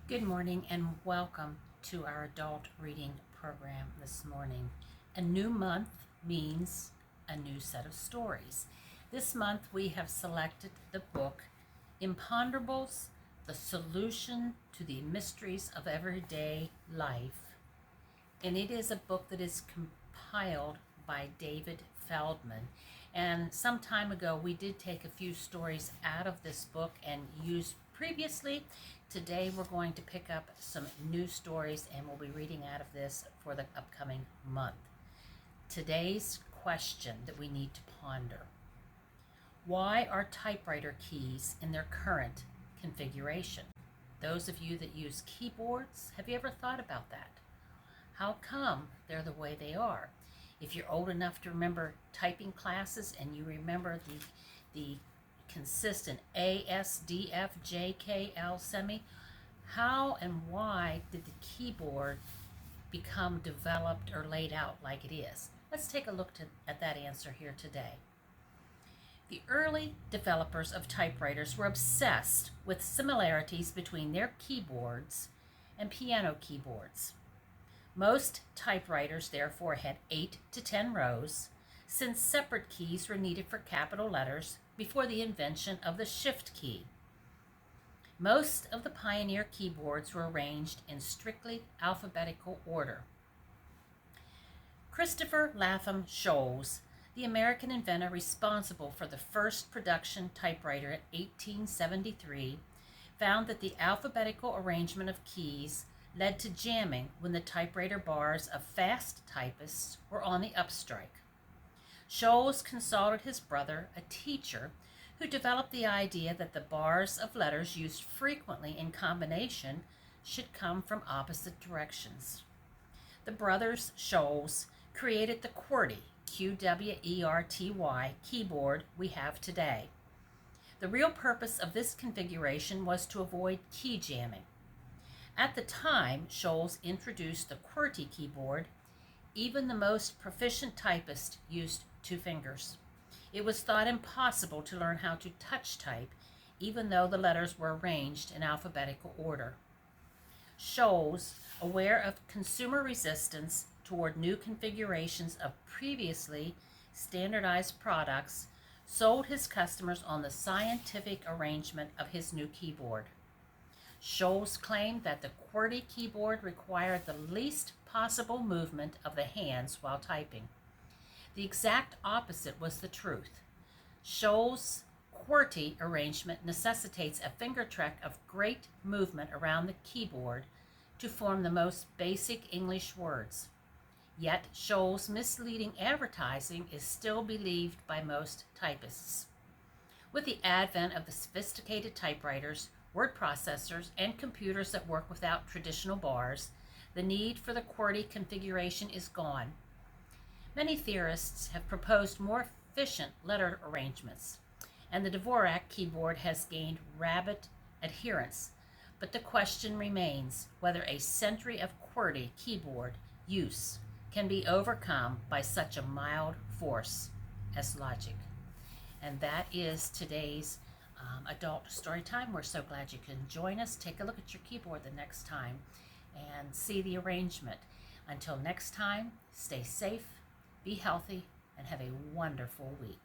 Good morning and welcome to our adult reading program this morning. A new month means a new set of stories. This month we have selected the book Imponderables, The Solution to the Mysteries of Everyday Life. And it is a book that is compiled by David Feldman. And some time ago, we did take a few stories out of this book and used previously. Today, we're going to pick up some new stories and we'll be reading out of this for the upcoming month. Today's question that we need to ponder: why are typewriter keys in their current configuration? Those of you that use keyboards, have you ever thought about that? How come they're the way they are? If you're old enough to remember typing classes and you remember the consistent A, S, D, F, J, K, L semi, how and why did the keyboard become developed or laid out like it is? Let's take a look at that answer here today. The early developers of typewriters were obsessed with similarities between their keyboards and piano keyboards. Most typewriters, therefore, had 8 to 10 rows, since separate keys were needed for capital letters before the invention of the shift key. Most of the pioneer keyboards were arranged in strictly alphabetical order. Christopher Latham Sholes, the American inventor responsible for the first production typewriter in 1873, found that the alphabetical arrangement of keys led to jamming when the typewriter bars of fast typists were on the upstrike. Sholes consulted his brother, a teacher, who developed the idea that the bars of letters used frequently in combination should come from opposite directions. The brothers Sholes created the QWERTY, QWERTY, keyboard we have today. The real purpose of this configuration was to avoid key jamming. At the time Sholes introduced the QWERTY keyboard, even the most proficient typist used 2 fingers. It was thought impossible to learn how to touch type, even though the letters were arranged in alphabetical order. Sholes, aware of consumer resistance toward new configurations of previously standardized products, sold his customers on the scientific arrangement of his new keyboard. Sholes claimed that the QWERTY keyboard required the least possible movement of the hands while typing. The exact opposite was the truth. Sholes' QWERTY arrangement necessitates a finger trek of great movement around the keyboard to form the most basic English words. Yet Sholes' misleading advertising is still believed by most typists. With the advent of the sophisticated typewriters, word processors, and computers that work without traditional bars, the need for the QWERTY configuration is gone. Many theorists have proposed more efficient letter arrangements, and the Dvorak keyboard has gained rabid adherence, but the question remains whether a century of QWERTY keyboard use can be overcome by such a mild force as logic. And that is today's adult story time. We're so glad you can join us. Take a look at your keyboard the next time and see the arrangement. Until next time, stay safe, be healthy, and have a wonderful week.